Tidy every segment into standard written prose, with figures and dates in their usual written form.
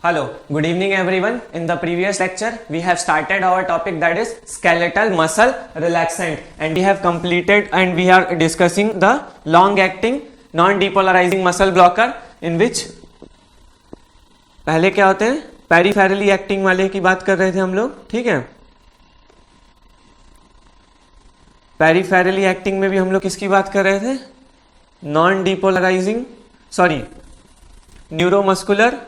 Hello, good evening everyone. In the previous lecture, we have started our topic that is skeletal muscle relaxant, and we have completed and we are discussing the long acting non-depolarizing muscle blocker in which पहले क्या होते हैं peripherally acting वाले की बात कर रहे थे हम लोग, ठीक है। पेरिफेरली एक्टिंग में भी हम लोग किसकी बात कर रहे थे, non depolarising neuromuscular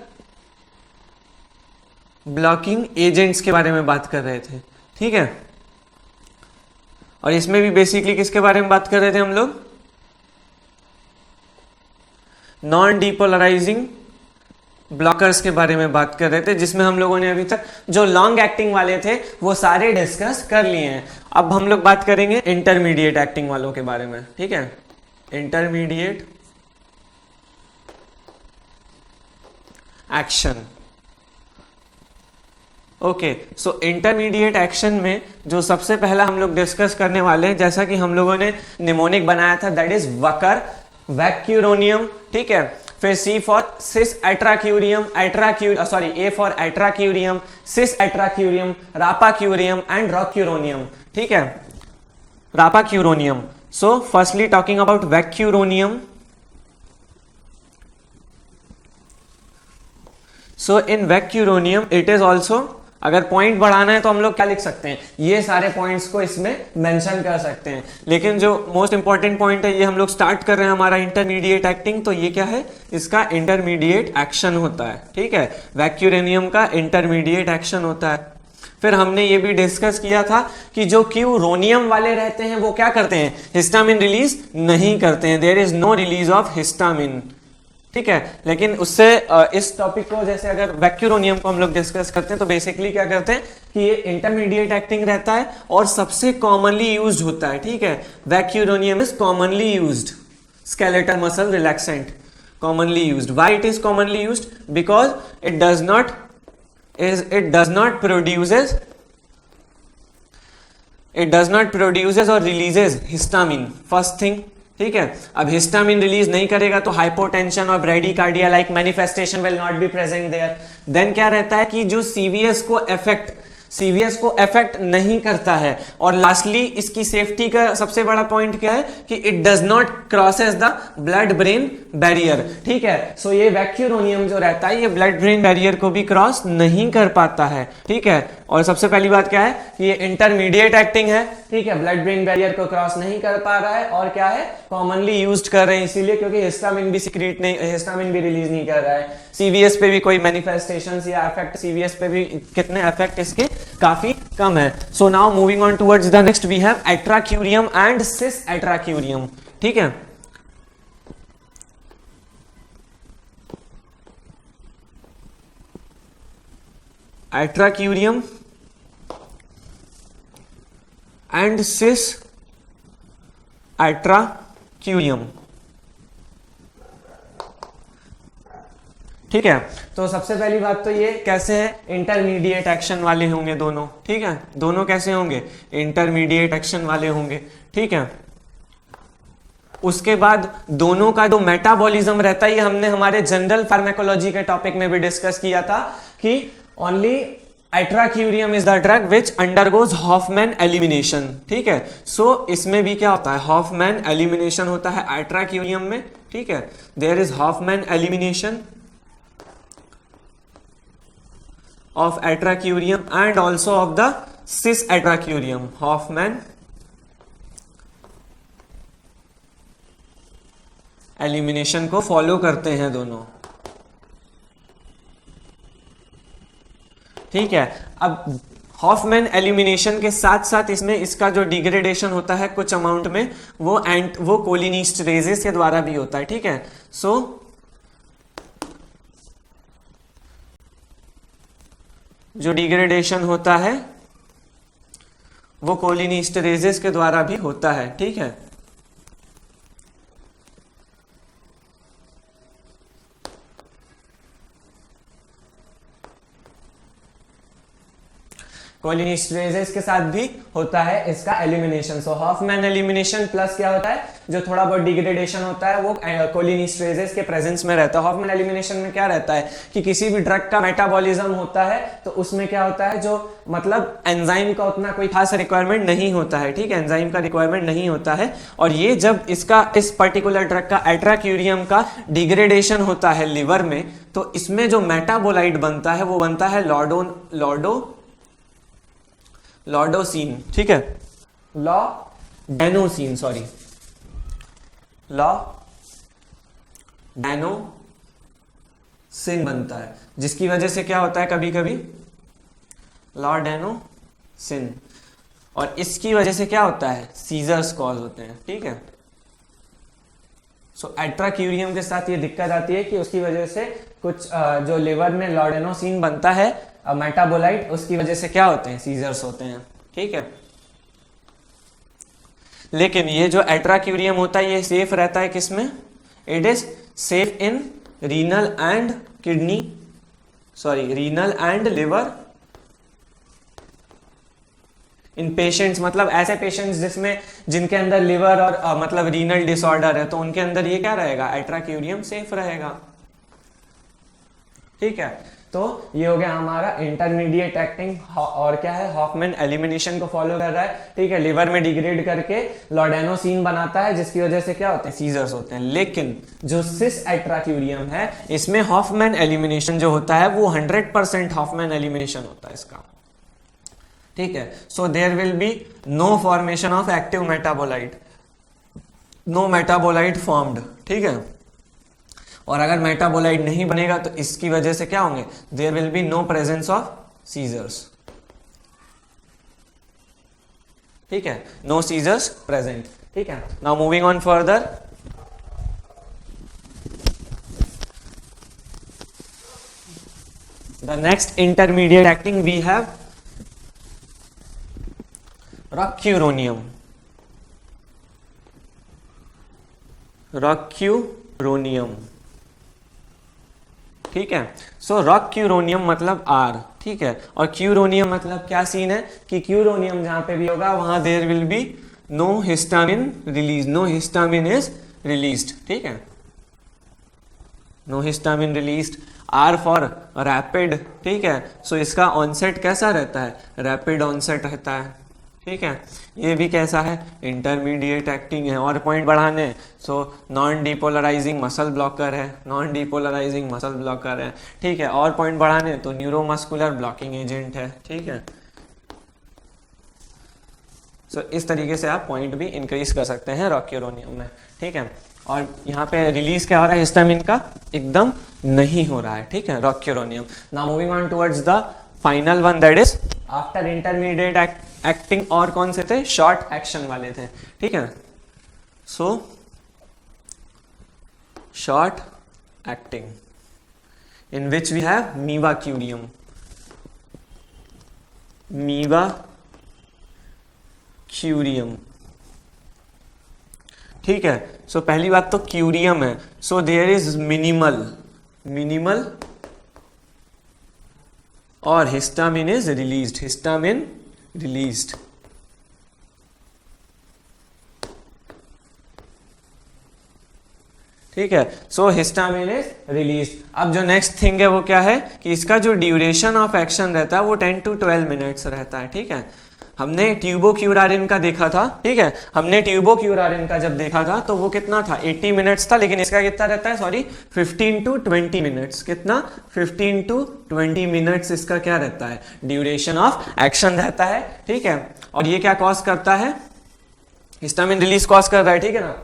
blocking agents के बारे में बात कर रहे थे, ठीक है। और इसमें भी बेसिकली किसके बारे में बात कर रहे थे हम लोग, नॉन डिपोलराइजिंग ब्लॉकर्स के बारे में बात कर रहे थे, जिसमें हम लोगों ने अभी तक जो लॉन्ग एक्टिंग वाले थे वो सारे डिस्कस कर लिए हैं। अब हम लोग बात करेंगे इंटरमीडिएट एक्टिंग वालों के बारे में, ठीक है। Intermediate action, okay. So intermediate action में जो सबसे पहला हम लोग डिस्कस करने वाले हैं, जैसा कि हम लोगों ने निमोनिक बनाया था, दैट इज वकर वैक्यूरोनियम, ठीक है। फिर C for cis atracurium, A for atracurium, cis atracurium, rapacurium and rocuronium, ठीक है, rapacuronium. So firstly talking about vecuronium. So in vecuronium it is also, अगर पॉइंट बढ़ाना है तो हम लोग क्या लिख सकते हैं, ये सारे पॉइंट्स को इसमें मेंशन कर सकते हैं, लेकिन जो मोस्ट इंपॉर्टेंट पॉइंट है ये हम लोग स्टार्ट कर रहे हैं हमारा इंटरमीडिएट एक्टिंग, तो ये क्या है, इसका इंटरमीडिएट एक्शन होता है, ठीक है। वैक्यूरोनियम का इंटरमीडिएट एक्शन होता है। फिर हमने ये भी डिस्कस किया था कि जो क्यूरोनियम वाले रहते हैं वो क्या करते हैं, हिस्टामिन रिलीज नहीं करते हैं, there is no release of histamine, ठीक है। लेकिन उससे इस टॉपिक को, जैसे अगर वैक्यूरोनियम को हम लोग डिस्कस करते हैं तो बेसिकली क्या करते हैं कि ये इंटरमीडिएट एक्टिंग रहता है और सबसे कॉमनली यूज्ड होता है, ठीक है। Vecuronium is commonly used skeletal muscle relaxant, commonly used. Why it is commonly used, because it does not produces और रिलीजेस हिस्टामिन, फर्स्ट थिंग, ठीक है। अब हिस्टामिन रिलीज नहीं करेगा तो हाइपोटेंशन और bradycardia like manifestation will not be present there. Then क्या रहता है कि जो सीवीएस को इफेक्ट नहीं करता है। और लास्टली इसकी सेफ्टी का सबसे बड़ा पॉइंट क्या है कि it does not crosses the blood brain barrier, ठीक है। सो ये वैक्यूरोनियम जो रहता है ये ब्लड ब्रेन बैरियर को भी क्रॉस नहीं कर पाता है, ठीक है। और सबसे पहली बात क्या है कि ये इंटरमीडिएट एक्टिंग है, ठीक है, ब्लड ब्रेन बैरियर को क्रॉस नहीं कर पा रहा है, और क्या है, कॉमनली यूज्ड कर रहे हैं इसीलिए क्योंकि हिस्टामिन भी रिलीज नहीं कर रहा है। सीवीएस पे भी कोई मैनिफेस्टेशंस या इफेक्ट, सीवीएस पे भी कितने इफेक्ट इसके काफी कम है। So now moving on towards the next, we have atracurium and cis atracurium, ठीक है। एट्राक्यूरियम एंड सिस एट्राक्यूरियम, ठीक है। तो सबसे पहली बात तो ये कैसे है, इंटरमीडिएट एक्शन वाले होंगे दोनों, ठीक है। दोनों कैसे होंगे, इंटरमीडिएट एक्शन वाले होंगे, ठीक है। उसके बाद दोनों का जो मेटाबॉलिज्म रहता है, ये हमने हमारे जनरल फार्माकोलॉजी के टॉपिक में भी डिस्कस किया था कि only atracurium is the drug which undergoes Hofmann elimination, ठीक है। सो इसमें भी क्या होता है, हॉफमैन एलिमिनेशन होता है एट्राक्यूरियम में, ठीक है। There is Hoffmann elimination of atracurium and also of the cis atracurium, Hoffman elimination को फॉलो करते हैं दोनों, ठीक है। अब हॉफमैन एलिमिनेशन के साथ साथ इसमें इसका जो डिग्रेडेशन होता है कुछ अमाउंट में, वो कोलिनिस्टरेजेस के द्वारा भी होता है, ठीक है। सो जो डिग्रेडेशन होता है वो कोलिनिस्टरेजेस के द्वारा भी होता है, ठीक है। कोलिनिस्टरेजेस के साथ भी होता है इसका एलिमिनेशन। सो हॉफमैन एलिमिनेशन प्लस क्या होता है, जो थोड़ा बहुत डिग्रेडेशन होता है वो कोलिनिस्टरेजेस के प्रेजेंस में रहता है। हॉफमैन एलिमिनेशन में क्या रहता है कि किसी भी ड्रग का मेटाबॉलिज्म होता है तो उसमें क्या होता है, जो मतलब एंजाइम का उतना कोई खास रिक्वायरमेंट नहीं होता है, ठीक है, एंजाइम का रिक्वायरमेंट नहीं होता है। और ये जब इसका इस पर्टिकुलर ड्रग का एट्राक्यूरियम का डिग्रेडेशन होता है लिवर में, तो इसमें जो मेटाबोलाइट बनता है वो बनता है लॉडोसिन, ठीक है, लॉडेनोसिन, सॉरी, लॉडेनोसिन बनता है, जिसकी वजह से क्या होता है कभी कभी लॉडेनोसिन, और इसकी वजह से क्या होता है, सीजर्स कॉज होते हैं, ठीक है। सो एट्राक्यूरियम के साथ ये दिक्कत आती है कि उसकी वजह से कुछ जो लिवर में लॉडेनोसिन बनता है मेटाबोलाइट, उसकी वजह से क्या होते हैं, सीजर्स होते हैं, ठीक है। लेकिन ये जो एट्राक्यूरियम होता है ये सेफ रहता है किसमें, it is safe in renal and liver in patients, मतलब ऐसे पेशेंट्स जिनके अंदर लिवर और मतलब रीनल डिसऑर्डर है, तो उनके अंदर ये क्या रहेगा, एट्राक्यूरियम सेफ रहेगा, ठीक है। तो ये हो गया हमारा इंटरमीडिएट एक्टिंग, और क्या है, हॉफमैन एलिमिनेशन को फॉलो कर रहा है, ठीक है, लिवर में डिग्रेड करके लॉडेनोसिन बनाता है, जिसकी वजह से क्या होते हैं, सीजर्स होते हैं। लेकिन जो सिस एट्राक्यूरियम है इसमें हॉफमैन एलिमिनेशन जो होता है वो 100% हॉफमैन एलिमिनेशन होता है इसका, ठीक है। So there will be no formation of active metabolite, no metabolite formed, ठीक है। और अगर मेटाबोलाइट नहीं बनेगा तो इसकी वजह से क्या होंगे, there will be no presence of seizures, ठीक है, नो सीजर्स प्रेजेंट, ठीक है। Now moving on further, the next intermediate acting we have rocuronium, ठीक है। सो रॉक्यूरोनियम मतलब R, ठीक है, और क्यूरोनियम मतलब क्या सीन है कि क्यूरोनियम जहां पे भी होगा वहां there will be no histamine release, no histamine is released, ठीक है, no histamine released. R for rapid, ठीक है। सो इसका ऑनसेट कैसा रहता है, रैपिड ऑनसेट रहता है, ठीक है। ये भी कैसा है, इंटरमीडिएट एक्टिंग है। और पॉइंट बढ़ाने, so non depolarizing muscle blocker है, नॉन डिपोलराइजिंग मसल ब्लॉकर है, ठीक है। और पॉइंट बढ़ाने तो न्यूरोमस्कुलर ब्लॉकिंग एजेंट है, ठीक है। सो इस तरीके से आप पॉइंट भी इंक्रीज कर सकते हैं रॉक्यूरोनियम में, ठीक है। और यहाँ पे रिलीज क्या हो रहा है, हिस्टामिन का एकदम नहीं हो रहा है, ठीक है, रॉक्यूरोनियम। Now moving on towards the final one, that is after intermediate acting, और कौन से थे, शॉर्ट एक्शन वाले थे, ठीक है। So short acting in which we have mivacurium, ठीक है। सो पहली बात तो क्यूरियम है, सो देयर इज मिनिमल और हिस्टामिन इज रिलीज्ड, ठीक है। So histamine is released. अब जो नेक्स्ट थिंग है वो क्या है कि इसका जो ड्यूरेशन ऑफ एक्शन रहता है वो 10 to 12 मिनट्स रहता है, ठीक है। हमने ट्यूबोक्यूरारिन का देखा था, ठीक है, हमने ट्यूबोक्यूरारिन का जब देखा था तो वो कितना था, 80 मिनट्स था, लेकिन इसका कितना रहता है, सॉरी 15 to 20 मिनट्स, कितना 15 to 20 मिनट्स इसका क्या रहता है, ड्यूरेशन ऑफ एक्शन रहता है, ठीक है। और ये क्या कॉज करता है, हिस्टामिन रिलीज कॉज कर रहा है, ठीक है ना।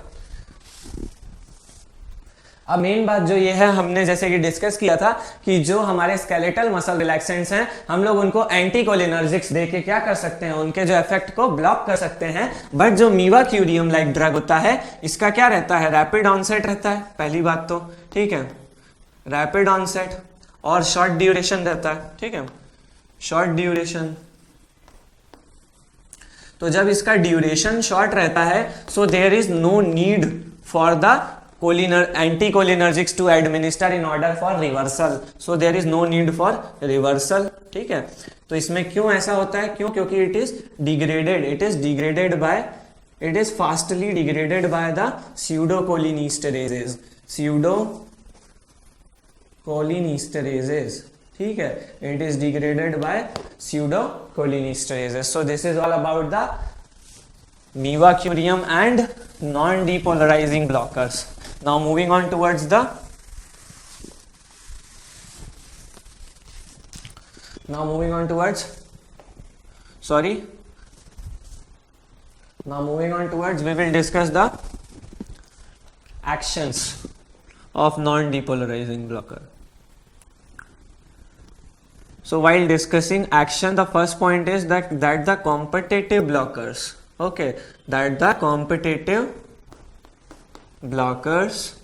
अब मेन बात जो ये है, हमने जैसे कि डिस्कस किया था कि जो हमारे स्केलेटल मसल रिलैक्सेंट्स हैं, हम लोग उनको एंटीकोलिनर्जिक्स देके क्या कर सकते हैं, उनके जो इफेक्ट को ब्लॉक कर सकते हैं। बट जो मीवाक्यूरियम लाइक ड्रग होता है, इसका क्या रहता है, रैपिड ऑनसेट रहता है, पहली बात तो, ठीक है, रैपिड ऑनसेट, और शॉर्ट ड्यूरेशन रहता है, ठीक है, शॉर्ट ड्यूरेशन। तो जब इसका ड्यूरेशन शॉर्ट रहता है, so there is no need for the anticholinergics to administer in order for reversal, so there is no need for reversal. ठीक है, तो इसमें क्यों ऐसा होता है, क्यों, क्योंकि it is degraded by, it is fastly degraded by the pseudocholinesterases. ठीक है, it is degraded by pseudocholinesterases. So this is all about the mevacurium and non-depolarizing blockers. Now moving on towards the Now moving on towards we will discuss the actions of non-depolarizing blocker. So while discussing action, the first point is that the competitive blockers, okay, that the competitive blockers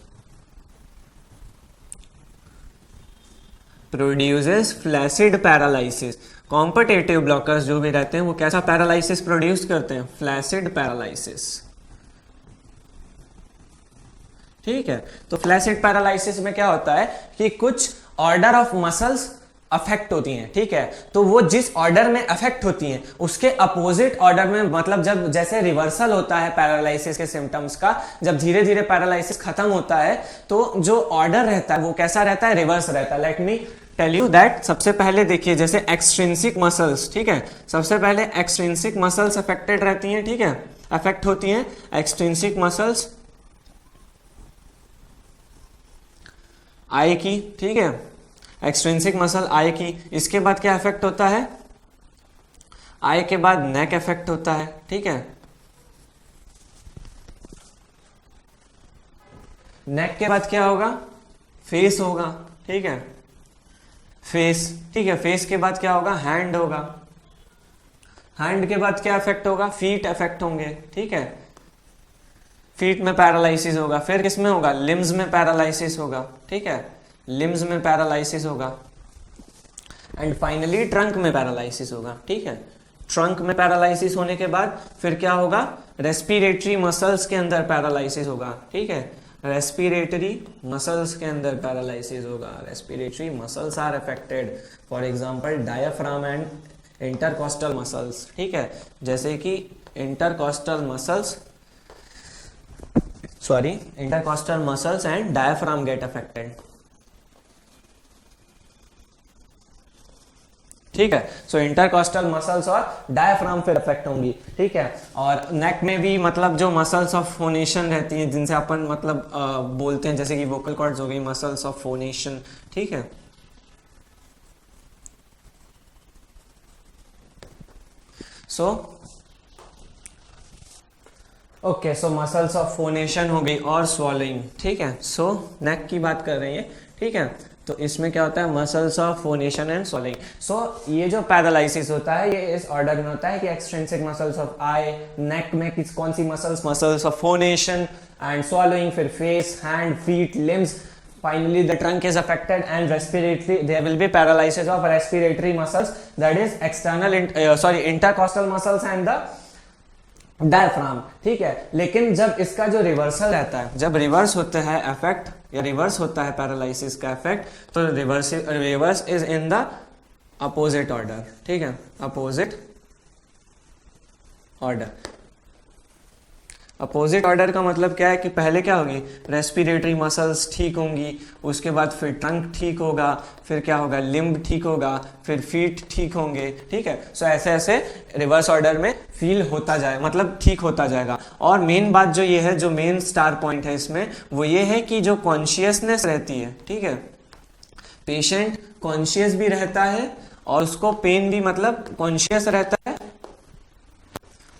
produces flaccid paralysis. Competitive blockers जो भी रहते हैं वो कैसा paralysis produce करते हैं, flaccid paralysis. ठीक है, तो फ्लैसिड पैरालिसिस में क्या होता है कि कुछ ऑर्डर ऑफ मसल्स अफेक्ट होती हैं. ठीक है, तो वो जिस ऑर्डर में अफेक्ट होती हैं उसके अपोजिट ऑर्डर में, मतलब जब जैसे रिवर्सल होता है पैरालिसिस के सिम्टम्स का, जब धीरे धीरे पैरालिसिस खत्म होता है तो जो ऑर्डर रहता है वो कैसा रहता है, रिवर्स रहता है. Let me tell you that. सबसे पहले देखिए, जैसे एक्सट्रिंसिक मसल्स, ठीक है, सबसे पहले एक्सट्रिंसिक मसल्स अफेक्टेड रहती हैं. ठीक है, अफेक्ट होती हैं एक्सट्रिंसिक मसल्स आई की. ठीक है, एक्सट्रिंसिक मसल आई की. इसके बाद क्या इफेक्ट होता है, आई के बाद नेक इफेक्ट होता है. ठीक है, नेक के बाद क्या होगा, फेस होगा. ठीक है, फेस. ठीक है, फेस के बाद क्या होगा, हैंड होगा. हैंड के बाद क्या इफेक्ट होगा, फीट इफेक्ट होंगे. ठीक है, फीट में पैरालिसिस होगा. फिर किसमें होगा, लिम्स में पैरालिसिस होगा. ठीक है, लिम्स में पैरालिसिस होगा. एंड फाइनली ट्रंक में पैरालिसिस होगा. ठीक है, ट्रंक में पैरालिसिस होने के बाद फिर क्या होगा, रेस्पिरेटरी मसल्स के अंदर पैरालिसिस होगा. ठीक है, रेस्पिरेटरी मसल्स के अंदर पैरालिसिस होगा. Respiratory muscles are affected, for example diaphragm and intercostal muscles. ठीक है, जैसे कि intercostal muscles and diaphragm get affected. ठीक है, सो इंटरकॉस्टल मसल्स और डायफ्राम फिर अफेक्ट होंगी. ठीक है, और नेक में भी मतलब जो मसल्स ऑफ फोनेशन रहती हैं जिनसे अपन मतलब बोलते हैं, जैसे कि वोकल कॉर्ड्स हो गई, मसल्स ऑफ फोनेशन. ठीक है, so okay, so muscles of phonation हो गई और स्वॉलोइंग. ठीक है, सो नेक की बात कर रहे हैं. ठीक है, तो इसमें क्या होता है, muscles of phonation and swallowing. So ये जो पैरालिसिस होता है ये इस ऑर्डर में होता है कि extrinsic muscles of eye, neck में कौन सी muscles of phonation and swallowing, फिर face, hand, feet, limbs. Finally, the trunk is affected and respiratory. There will be paralysis of respiratory muscles, that is intercostal muscles and the diaphragm. ठीक है, लेकिन जब इसका जो रिवर्सल रहता है, जब रिवर्स होता है इफेक्ट या रिवर्स होता है पैरालिसिस का इफेक्ट, तो reverse is in the opposite order. ठीक है, अपोजिट ऑर्डर. अपोजिट ऑर्डर का मतलब क्या है कि पहले क्या होगी, रेस्पिरेटरी मसल्स ठीक होंगी, उसके बाद फिर ट्रंक ठीक होगा, फिर क्या होगा, लिम्ब ठीक होगा, फिर फीट ठीक होंगे. ठीक है, सो ऐसे ऐसे रिवर्स ऑर्डर में फील होता जाए, मतलब ठीक होता जाएगा. और मेन बात जो ये है, जो मेन स्टार पॉइंट है इसमें, वो ये है कि जो कॉन्शियसनेस रहती है, ठीक है, पेशेंट कॉन्शियस भी रहता है और उसको पेन भी, मतलब कॉन्शियस रहता है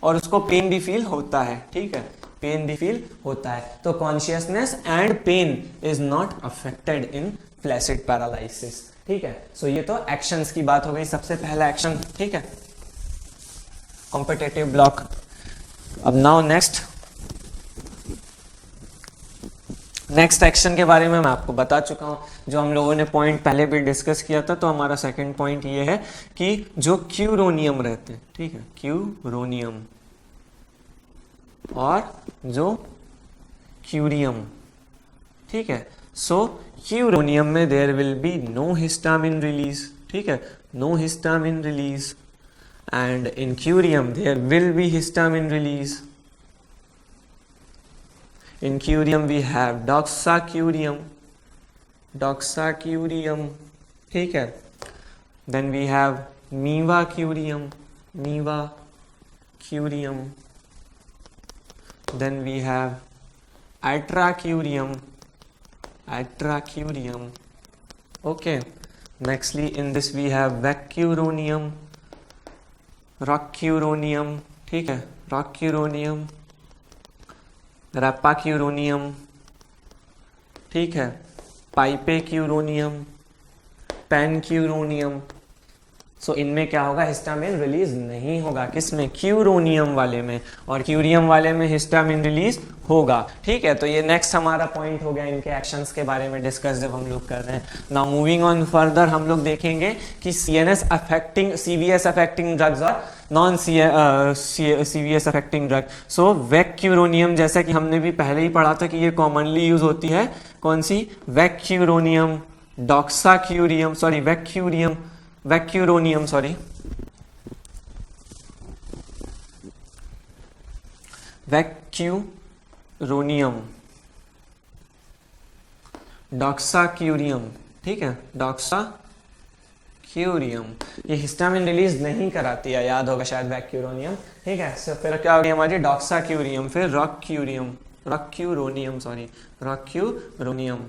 और उसको पेन भी फील होता है. ठीक है, पेन भी फील होता है. तो consciousness and pain is not affected in flaccid paralysis. ठीक है, सो ये तो एक्शंस की बात हो गई. सबसे पहला एक्शन, ठीक है, कॉम्पिटिटिव ब्लॉक. अब नाउ नेक्स्ट एक्शन के बारे में मैं आपको बता चुका हूं, जो हम लोगों ने पॉइंट पहले भी डिस्कस किया था. तो हमारा सेकंड पॉइंट ये है कि जो क्यूरोनियम रहते हैं, ठीक है, क्यूरोनियम और जो क्यूरियम, ठीक है। सो क्यूरोनियम में there will be no histamine release, ठीक है, no histamine release, and in curium there will be histamine release. In curium we have doxacurium, doxacurium, ठीक है। Then we have mevacurium, mevacurium. Then we have atracurium, atracurium. Okay. Nextly in this we have vacuronium, rockuronium, ठीक है, rockuronium, रैपाक्यूरोनियम, ठीक है, पाइपेक्यूरोनियम, पैनक्यूरोनियम। सो इनमें क्या होगा, histamine release नहीं होगा, किसमें, क्यूरोनियम वाले में, और क्यूरियम वाले में हिस्टामिन रिलीज होगा, ठीक है। तो ये नेक्स्ट हमारा पॉइंट हो गया इनके एक्शंस के बारे में डिस्कस जब हम लोग कर रहे हैं। नाउ मूविंग ऑन फर्दर हम लोग देखेंगे कि CNS affecting, CVS affecting drugs और नॉन सीवीएस अफेक्टिंग ड्रग। सो वैक्यूरोनियम, जैसा कि हमने भी पहले ही पढ़ा था कि ये कॉमनली यूज होती है, कौन सी, वैक्यूरोनियम, डॉक्साक्यूरियम, सॉरी वैक्यूरियम, वैक्यूरोनियम, सॉरी वैक्यूरोनियम, डॉक्साक्यूरियम, ठीक है, डॉक्साक्यूरियम। ये हिस्टामिन रिलीज नहीं कराती है, याद होगा शायद वैक्यूरोनियम, ठीक है। सो फिर क्या होगी हमारी, डॉक्साक्यूरियम, फिर रॉक्यूरियम, रॉक्यूरोनियम, सॉरी रॉक्यूरोनियम।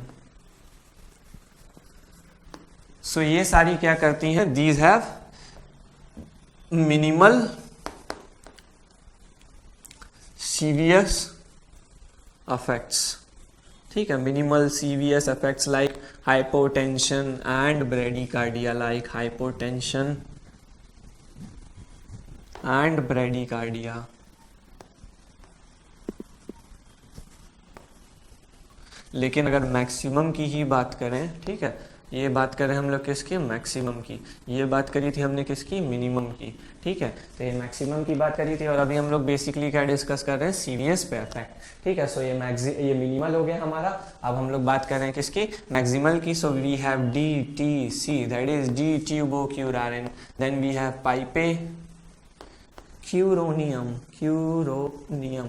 सो ये सारी क्या करती हैं, दीज हैव मिनिमल सीवियस effects, ठीक है, minimal सीवियस effects like hypotension and bradycardia, like hypotension and bradycardia। लेकिन अगर मैक्सिमम की ही बात करें, ठीक है, ये बात करें हम लोग किसकी, मैक्सिमम की, ये बात करी थी हमने किसकी, मिनिमम की, ठीक है। तो ये मैक्सिमम की बात करी थी, और अभी हम लोग बेसिकली क्या डिस्कस कर रहे हैं, सीवीएस पे इफेक्ट, ठीक है। सो ये ये मिनिमल हो गया हमारा। अब हम लोग बात कर रहे हैं किसकी, मैक्सिमल की। So we have DTC, that is D tubocurarine. Then we have pipecuronium, curonium,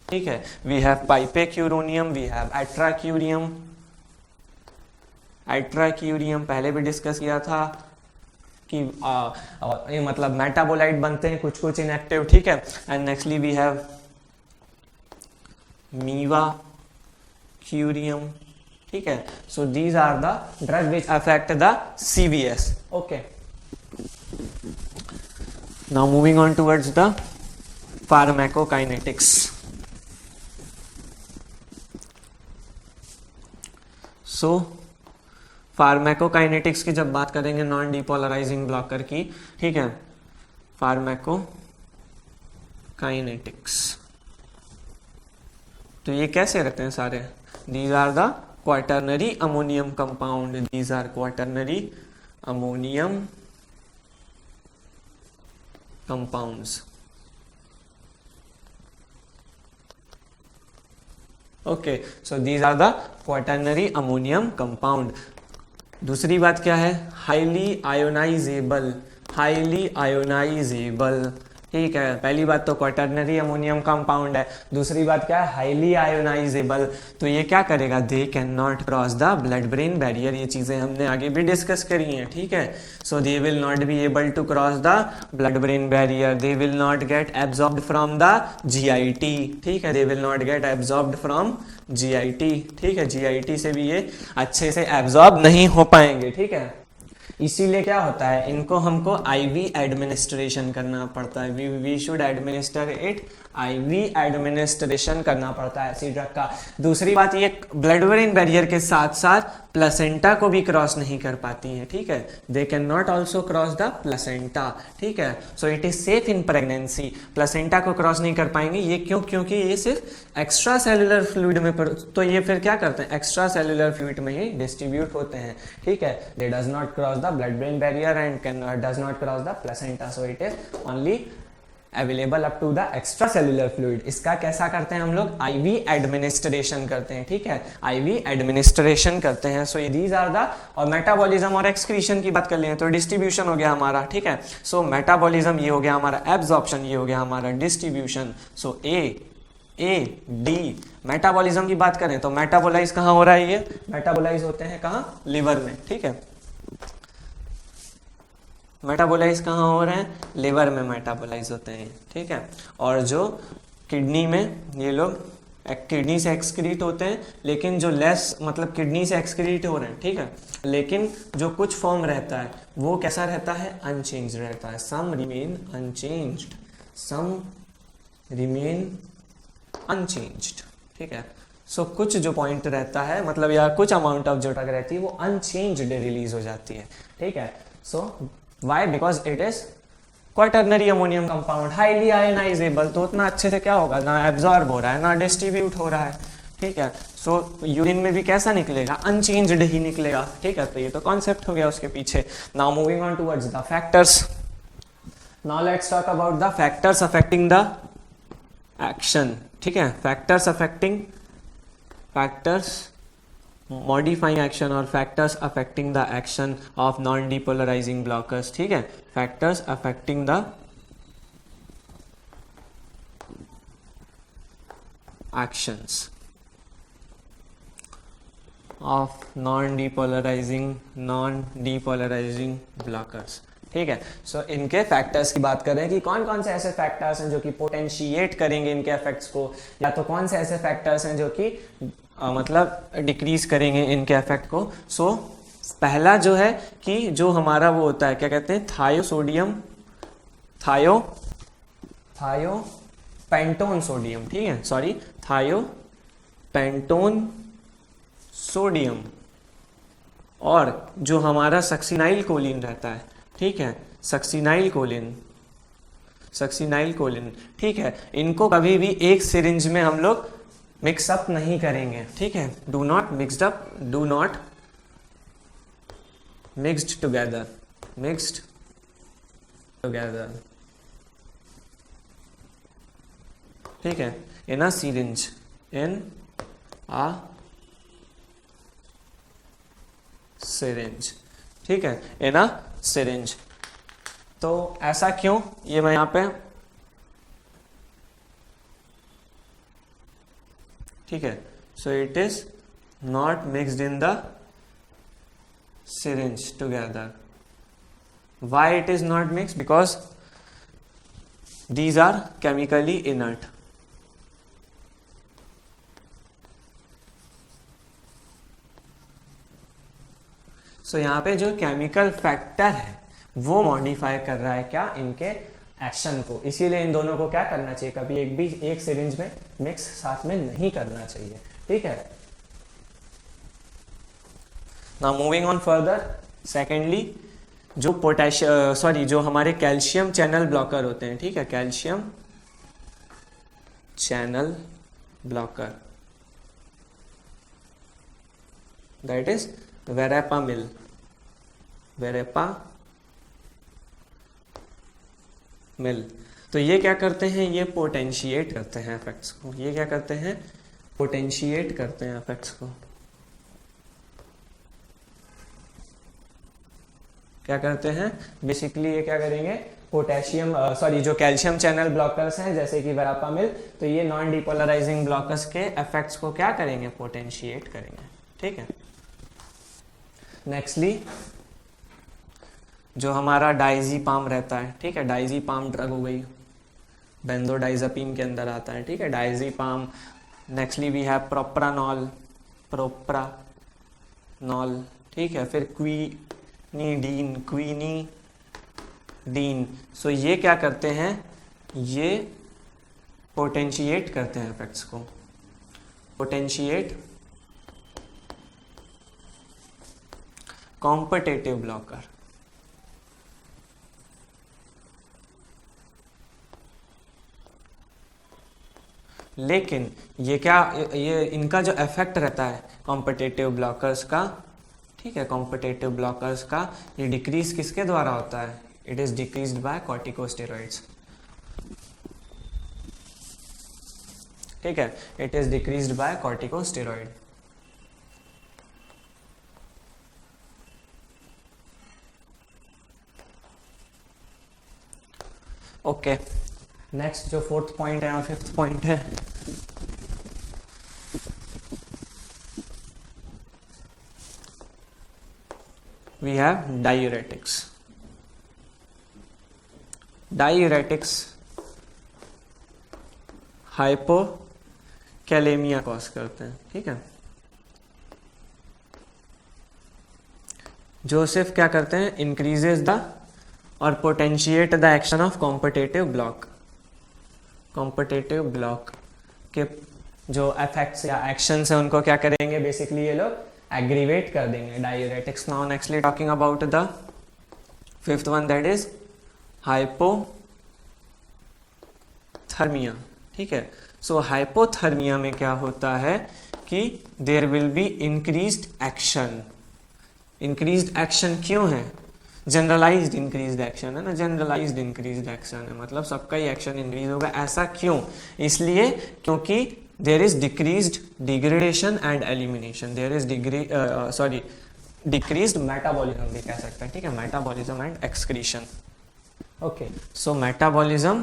ठीक है, we have pipecuronium, we have atracurium, atracurium पहले भी डिस्कस किया था कि ये मतलब मेटाबोलाइट बनते हैं कुछ कुछ इनएक्टिव, ठीक है। And nextly we have mivacurium, ठीक है। So these are the drug which affect the CVS, okay. Now moving on towards the pharmacokinetics. So pharmacokinetics की जब बात करेंगे, नॉन डिपोलराइजिंग ब्लॉकर की, ठीक है, फार्माकोकाइनेटिक्स, तो ये कैसे रहते हैं सारे, these are the quaternary ammonium compound, these are quaternary ammonium compounds, okay. So these are the quaternary ammonium compound. दूसरी बात क्या है, हाईली आयोनाइजेबल, हाईली आयोनाइजेबल, ठीक है। पहली बात तो क्वाटर्नरी अमोनियम कंपाउंड है, दूसरी बात क्या है, हाईली आयोनाइजेबल। तो ये क्या करेगा, they can not cross the blood brain barrier, ये चीजें हमने आगे भी डिस्कस करी हैं, ठीक है। So they will not be able to cross the blood brain barrier, they will not get absorbed from the GIT, ठीक है, they will not get absorbed from GIT, ठीक है, GIT से भी ये अच्छे से एब्जॉर्ब नहीं हो पाएंगे, ठीक है। इसीलिए क्या होता है, इनको हमको IV एडमिनिस्ट्रेशन करना पड़ता है, we should administer it, IV administration करना पड़ता है ऐसी ड्रग का। दूसरी बात, ये ब्लड ब्रेन बैरियर के साथ साथ प्लेसेंटा को भी क्रॉस नहीं कर पाती हैं, ठीक है, they can not also cross the placenta, ठीक है। सो it is safe in pregnancy, placenta को क्रॉस नहीं कर पाएंगे, ये क्यों, क्योंकि ये सिर्फ एक्स्ट्रा सेलुलर फ्लूइड में तो ये फिर क्या करते हैं, एक्स्ट्रा सेलुलर फ्लूइड में ही डिस्ट्रीब्यूट होते हैं, ठीक है। They does not cross the blood brain barrier and can does not cross the placenta, so it is only available up to the extracellular fluid. इसका कैसा करते हैं हम लोग, आईवी एडमिनिस्ट्रेशन करते हैं, ठीक है, आईवी एडमिनिस्ट्रेशन करते हैं। सो दीज आर द, और मेटाबॉलिज्म और एक्सक्रीशन की बात कर लें तो डिस्ट्रीब्यूशन हो गया हमारा, ठीक है। सो मेटाबॉलिज्म ये हो गया हमारा, एब्जॉर्प्शन ये हो गया हमारा, distribution. So A D. Metabolism की बात करें तो मेटाबोलाइज कहाँ हो रहा है, ये मेटाबोलाइज होते हैं कहाँ, लिवर में, ठीक है। मेटाबोलाइज कहाँ हो रहे हैं, लिवर में मेटाबोलाइज होते हैं, ठीक है। और जो किडनी में ये लोग किडनी से एक्सक्रीट होते हैं, लेकिन जो लेस मतलब किडनी से एक्सक्रीट हो रहे हैं, ठीक है, लेकिन जो कुछ फॉर्म रहता है वो कैसा रहता है, अनचेंज रहता है। सम रिमेन अनचेंज्ड, सम रिमेन अनचेंज्ड, ठीक है। सो कुछ जो पॉइंट रहता है मतलब या कुछ अमाउंट ऑफ जो ड्रग रहती है वो अनचेंज्ड रिलीज हो जाती है, ठीक है। So why, because it is quaternary ammonium compound, highly ionizable, तो उतना अच्छे से क्या होगा, ना एब्जॉर्ब हो रहा है ना डिस्ट्रीब्यूट हो रहा है, ठीक है। सो यूरिन में भी कैसा निकलेगा, अनचेंज्ड ही निकलेगा, ठीक है। तो ये तो कॉन्सेप्ट हो गया उसके पीछे। Now moving on towards the factors. Now let's talk about the factors affecting the action, ठीक है। फैक्टर्स मॉडिफाइंग एक्शन और factors affecting the action of non depolarising blockers, ठीक है। Factors affecting the actions of non depolarising blockers, ठीक है। सो इनके factors की बात करें कि कौन कौन से ऐसे फैक्टर्स हैं जो कि पोटेंशिएट करेंगे इनके इफेक्ट्स को, या तो कौन से ऐसे फैक्टर्स हैं जो कि मतलब डिक्रीज करेंगे इनके इफेक्ट को। सो पहला जो है कि जो हमारा वो होता है, क्या कहते हैं, थायोपेंटोन सोडियम, ठीक है, सॉरी, थायोपेंटोन सोडियम, और जो हमारा सक्सिनाइल कोलिन रहता है, ठीक है, सक्सिनाइल कोलिन, ठीक है। इनको कभी भी एक सिरिंज में हम लोग मिक्सअप नहीं करेंगे, ठीक है। डू नॉट मिक्स्ड टुगेदर, ठीक है, इन अ सिरिंज, ठीक है, इन अ सिरिंज। तो ऐसा क्यों, ये मैं यहाँ पे, ठीक है। सो it is not mixed in the syringe together. Why it is not mixed? Because these are chemically inert. So यहाँ पे जो केमिकल फैक्टर है वो मॉडिफाई कर रहा है क्या, इनके एक्शन को। इसीलिए इन दोनों को क्या करना चाहिए, कभी एक सिरिंज में मिक्स साथ में नहीं करना चाहिए, ठीक है। Now moving on further, secondly जो जो हमारे कैल्शियम चैनल ब्लॉकर होते हैं, ठीक है, calcium channel blocker, that is verapamil, तो ये क्या करते हैं, ये पोटेंशिएट करते हैं इफेक्ट्स को, ये क्या करते हैं, पोटेंशिएट करते हैं इफेक्ट्स को। क्या करते हैं, बेसिकली ये क्या करेंगे, जो कैल्शियम चैनल ब्लॉकर्स हैं जैसे कि वेरापामिल, तो ये नॉन डिपोलराइजिंग ब्लॉकर्स के इफेक्ट्स को क्या करेंगे, पोटेंशिएट करेंगे, ठीक है। नेक्स्टली जो हमारा डाइजीपाम रहता है, ठीक है, डाइजीपाम ड्रग हो गई, बेंजोडाइज़ेपिन के अंदर आता है, ठीक है, डाइजीपाम। नेक्स्टली वी हैव प्रोप्रानॉल, ठीक है, फिर क्विनीडीन। सो ये क्या करते हैं, ये पोटेंशिएट करते हैं इफेक्ट्स को, पोटेंशिएट कॉम्पिटिटिव ब्लॉकर। लेकिन ये इनका जो इफेक्ट रहता है कॉम्पिटिटिव ब्लॉकर्स का, ठीक है, कॉम्पिटिटिव ब्लॉकर्स का ये डिक्रीज किसके द्वारा होता है, it is decreased bye corticosteroids. ठीक है, it is decreased bye corticosteroid. Okay, next जो फोर्थ पॉइंट है और फिफ्थ पॉइंट है, we have diuretics. Diuretics hypokalemia cause करते हैं, ठीक है। जो सिर्फ क्या करते हैं, इंक्रीजेस द और potentiate the action of competitive block. Competitive block के जो इफेक्ट्स या एक्शंस है उनको क्या करेंगे, बेसिकली ये लोग एग्रीवेट कर देंगे, diuretics. Now nextly talking about the fifth one, that is hypothermia, ठीक है। सो हाइपोथर्मिया में क्या होता है कि there will be increased action. Increased action क्यों है, जनरलाइज्ड इंक्रीज्ड एक्शन है ना, जनरलाइज्ड इंक्रीज्ड एक्शन है, मतलब सबका ही एक्शन इंक्रीज होगा। ऐसा क्यों, इसलिए क्योंकि there is decreased degradation and elimination, there is decreased metabolism भी कह सकते हैं, ठीक है, metabolism and excretion। okay, so metabolism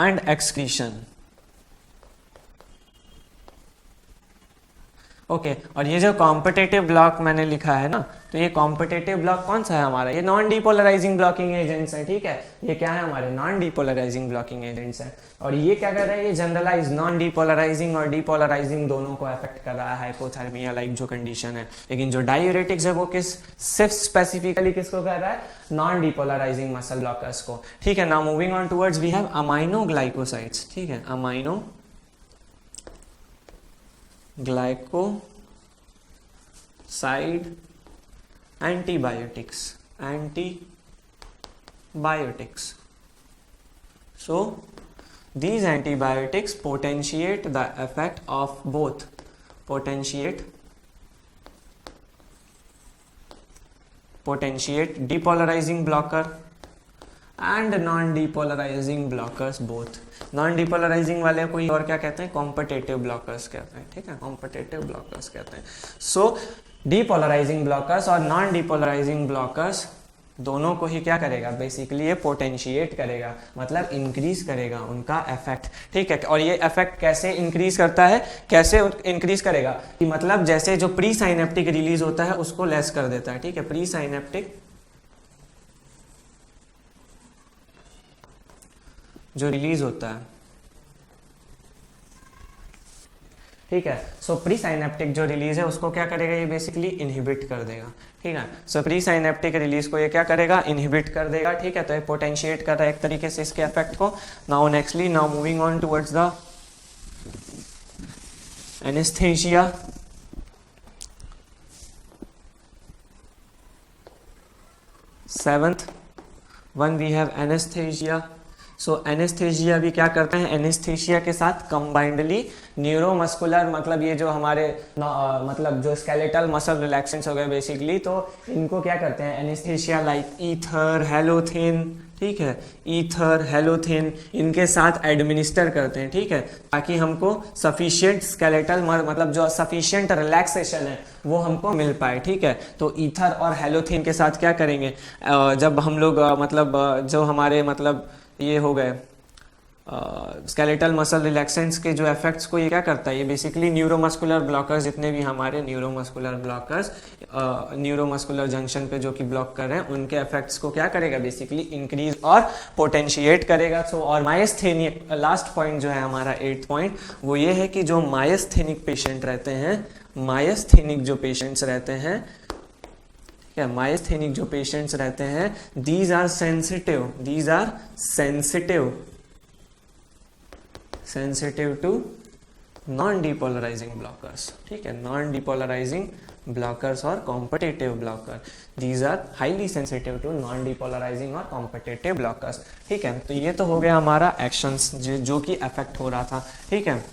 and excretion, okay और ये जो कॉम्पिटिटिव ब्लॉक मैंने लिखा है ना, तो ये कॉम्पिटिटिव ब्लॉक कौन सा है हमारा, ये नॉन डिपोलराइजिंग ब्लॉकिंग एजेंट्स है, ठीक है। ये क्या है, हमारे नॉन डिपोलराइजिंग ब्लॉकिंग एजेंट्स है। और ये क्या कर रहा है, ये जनरलाइज नॉन डिपोलराइजिंग और डिपोलराइजिंग दोनों को अफेक्ट कर रहा है, हाइपोथर्मिया लाइक जो कंडीशन है। लेकिन जो डायूरेटिक्स है वो किस, सिर्फ स्पेसिफिकली किसको कर रहा है, नॉन डिपोलराइजिंग मसल ब्लॉकर्स को, ठीक है। Now moving on towards we have aminoglycosides, ठीक है, glycoside antibiotics, so these antibiotics potentiate the effect of both, potentiate depolarizing blocker and non-depolarizing blockers both। non-depolarizing वाले कोई और क्या कहते हैं, competitive blockers कहते हैं, ठीक है, competitive blockers कहते हैं। so depolarizing blockers और non-depolarizing blockers दोनों को ही क्या करेगा, बेसिकली ये पोटेंशिएट करेगा, मतलब इंक्रीज करेगा उनका इफेक्ट, ठीक है। और ये इफेक्ट कैसे इंक्रीज करता है, कैसे इंक्रीज करेगा कि मतलब जैसे जो प्री साइनेप्टिक रिलीज होता है उसको लेस कर देता है, ठीक है। प्री साइनेप्टिक जो रिलीज होता है, ठीक है। सो प्री साइनेप्टिक जो रिलीज है उसको क्या करेगा, ये बेसिकली इनहिबिट कर देगा, ठीक है। सो प्री साइनेप्टिक रिलीज को ये क्या करेगा, इनहिबिट कर देगा, ठीक है। तो ये पोटेंशिएट कर रहा है एक तरीके से इसके इफेक्ट को। Now nextly, now moving on towards the anaesthesia. Seventh one we have anaesthesia. So anaesthesia भी क्या करते हैं, एनेस्थेसिया के साथ कंबाइंडली न्यूरोमस्कुलर, मतलब ये जो हमारे मतलब जो स्केलेटल मसल रिलैक्सेंस हो गए बेसिकली, तो इनको क्या करते हैं, एनेस्थेसिया लाइक ईथर, हेलोथिन, ठीक है, ईथर, हेलोथिन, इनके साथ एडमिनिस्टर करते हैं, ठीक है, ताकि हमको सफिशिएंट स्केलेटल मतलब जो सफिशिएंट रिलैक्सेशन है वो हमको मिल पाए, ठीक है। तो ईथर और हेलोथिन के साथ क्या करेंगे, जब हम लोग मतलब जो हमारे मतलब ये हो गए स्केलेटल मसल रिलैक्सेंट्स के जो इफेक्ट्स को ये क्या करता है, ये बेसिकली न्यूरोमस्कुलर ब्लॉकर्स, जितने भी हमारे न्यूरोमस्कुलर ब्लॉकर्स न्यूरोमस्कुलर जंक्शन पे जो कि ब्लॉक कर रहे हैं उनके इफेक्ट्स को क्या करेगा, बेसिकली इंक्रीज और पोटेंशिएट करेगा। सो और मायस्थेनिक, लास्ट पॉइंट जो है हमारा 8th पॉइंट, वो ये है कि जो मायस्थेनिक पेशेंट रहते हैं, मायस्थेनिक जो पेशेंट्स रहते हैं, मायस्थेनिक जो पेशेंट्स रहते हैं, these are sensitive to non depolarising blockers, ठीक है, नॉन डिपोलराइजिंग ब्लॉकर्स और competitive blocker, these are highly sensitive to non depolarising और कॉम्पिटिटिव ब्लॉकर्स, ठीक है। तो ये तो हो गया हमारा एक्शंस जो कि अफेक्ट हो रहा था, ठीक है।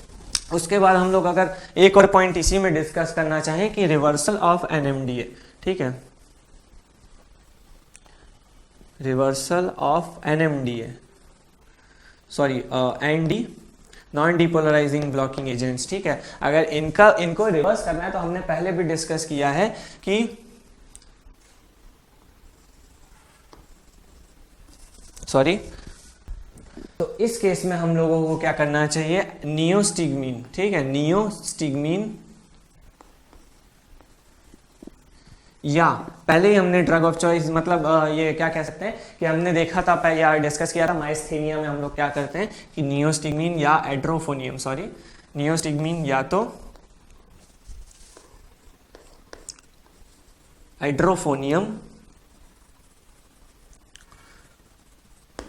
उसके बाद हम लोग अगर एक और पॉइंट इसी में डिस्कस करना चाहें कि रिवर्सल ऑफ एनएमडीए, ठीक है, reversal of NMDA, sorry ND, non depolarising blocking agents. ठीक है, अगर इनको रिवर्स करना है तो हमने पहले भी डिस्कस किया है कि तो इस केस में हम लोगों को क्या करना चाहिए, नियोस्टिग्मीन। ठीक है, नियोस्टिग्मीन, या पहले ही हमने ड्रग ऑफ चॉइस मतलब ये क्या कह सकते हैं कि हमने देखा था पहले या डिस्कस किया था माइस्थेनिया में हम लोग क्या करते हैं कि नियोस्टिग्मीन या एड्रोफोनियम, सॉरी नियोस्टिग्मीन या तो एड्रोफोनियम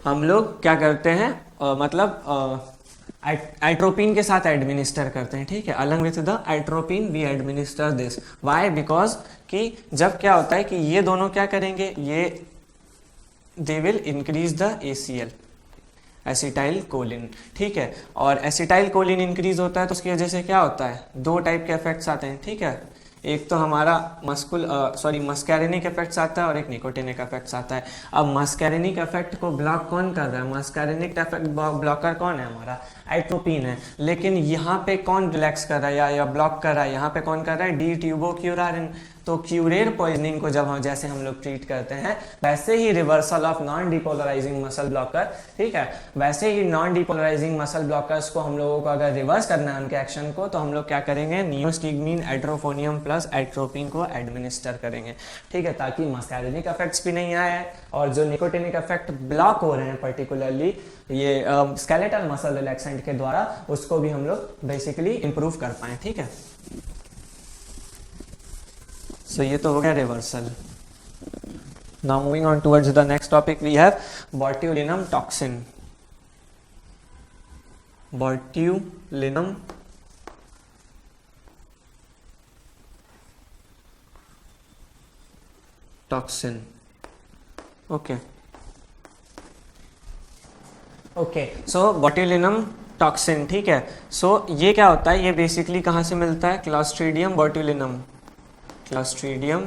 हम लोग क्या करते हैं मतलब एट्रोपिन के साथ एडमिनिस्टर करते हैं। ठीक है, along with the atropine we administer this. Why? Because कि जब क्या होता है कि ये दोनों क्या करेंगे, ये they will increase the ACL, acetyl choline. ठीक है, और एसिटाइल कोलिन इंक्रीज होता है तो उसकी वजह से क्या होता है, दो टाइप के इफेक्ट्स आते हैं। ठीक है, एक तो हमारा मस्कैरिनिक इफेक्ट्स आता है और एक निकोटिनिक इफेक्ट्स आता है। अब मस्कैरिनिक इफेक्ट को ब्लॉक कौन कर रहा है, मस्कैरिनिक इफेक्ट ब्लॉकर कौन है, हमारा एट्रोपिन है। लेकिन यहाँ पे कौन रिलैक्स कर रहा है या ब्लॉक कर रहा है, यहाँ पे कौन कर रहा है, डी ट्यूबोक्यूरारिन। तो क्यूरेर पॉइजनिंग को जब हम जैसे हम लोग ट्रीट करते हैं वैसे ही reversal of non depolarizing muscle blocker, ठीक है, वैसे ही नॉन डिपोलराइजिंग मसल ब्लॉकर्स को हम लोगों को अगर रिवर्स करना है उनके एक्शन को, तो हम लोग क्या करेंगे, नियोस्टिग्मीन एट्रोफोनियम प्लस एट्रोपिन को एडमिनिस्टर करेंगे। ठीक है, ताकि मस्कैरिनिक इफेक्ट्स भी नहीं आए और जो निकोटिनिक इफेक्ट ब्लॉक हो रहे हैं पर्टिकुलरली ये स्केलेटल मसल रिलैक्सेंट के द्वारा, उसको भी हम लोग बेसिकली इंप्रूव कर पाए। ठीक है, सो ये तो हो गया reversal. Now moving on towards the next topic we have botulinum toxin. Botulinum toxin, okay so botulinum toxin. ठीक है, सो ये क्या होता है, ये बेसिकली कहाँ से मिलता है, क्लॉस्ट्रीडियम बोट्यूलिनम। क्लॉस्ट्रीडियम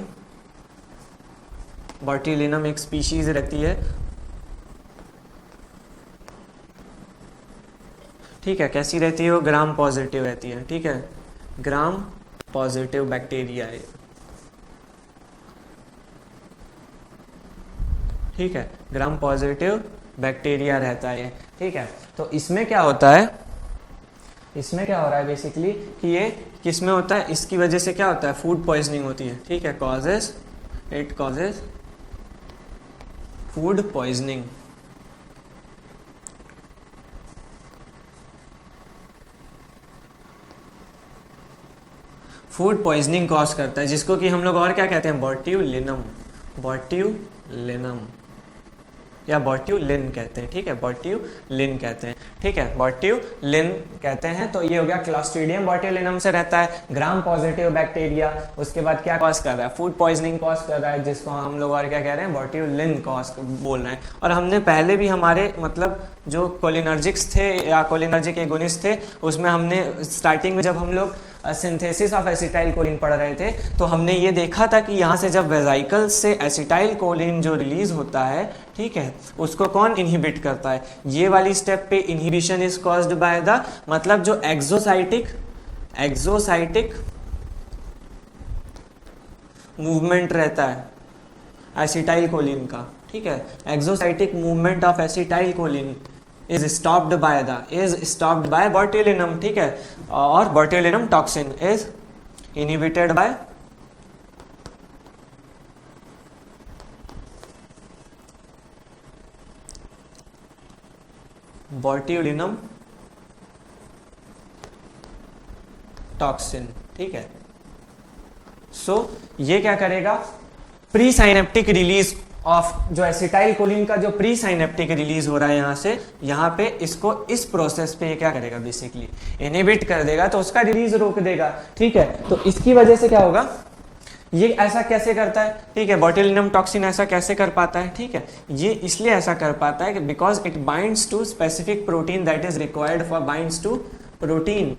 बोट्यूलिनम एक स्पीशीज रहती है। ठीक है, कैसी रहती है वो, ग्राम पॉजिटिव रहती है। ठीक है, ग्राम पॉजिटिव बैक्टीरिया है। ठीक है, ग्राम पॉजिटिव बैक्टीरिया रहता है। ठीक है, तो इसमें क्या होता है, इसमें क्या हो रहा है बेसिकली कि ये किसमें होता है, इसकी वजह से क्या होता है, फूड पॉइजनिंग होती है। ठीक है, it causes food poisoning. Food poisoning cause करता है, जिसको कि हम लोग और क्या कहते हैं, बोट्यूलिनम, बोट्यूलिनम या बोट्यूलिन कहते हैं। ठीक है, बोट्यूलिन कहते हैं। ठीक है, बोट्यूलिन कहते हैं। तो ये हो गया क्लॉस्ट्रीडियम बोट्यूलिनम से रहता है, ग्राम पॉजिटिव बैक्टीरिया। उसके बाद क्या कॉज कर रहा है, फूड पॉइजनिंग कॉज कर रहा है, जिसको हम लोग और क्या कह रहे हैं, बोट्यूलिन कॉज बोल रहे हैं। और हमने पहले भी हमारे मतलब जो कोलिनर्जिक्स थे या कोलिनर्जिक एगोनिस्ट थे, उसमें हमने स्टार्टिंग में जब हम लोग सिंथेसिस ऑफ एसिटाइल कोलिन पढ़ रहे थे तो हमने ये देखा था कि यहाँ से जब वेजाइकल से एसिटाइल कोलिन जो रिलीज होता है, ठीक है, उसको कौन इनहिबिट करता है, ये वाली स्टेप पे inhibition is caused by the मतलब जो एक्सोसाइटिक मूवमेंट रहता है एसिटाइल कोलिन का। ठीक है, exocytotic movement of acetyl choline is stopped by botulinum। ठीक है, और botulinum toxin is inhibited by botulinum toxin। ठीक है, सो ये क्या करेगा, प्री साइनेप्टिक रिलीज ऑफ जो एसिटाइल कोलिन का जो प्री साइनेप्टिक रिलीज हो रहा है यहाँ से, यहाँ पे इसको इस प्रोसेस पे ये क्या करेगा, बेसिकली इनहिबिट कर देगा, तो उसका रिलीज रोक देगा। ठीक है, तो इसकी वजह से क्या होगा, ये ऐसा कैसे करता है, ठीक है, बोट्यूलिनम टॉक्सिन ऐसा कैसे कर पाता है, ठीक है, ये इसलिए ऐसा कर पाता है कि because it binds to specific protein that is required for binds to protein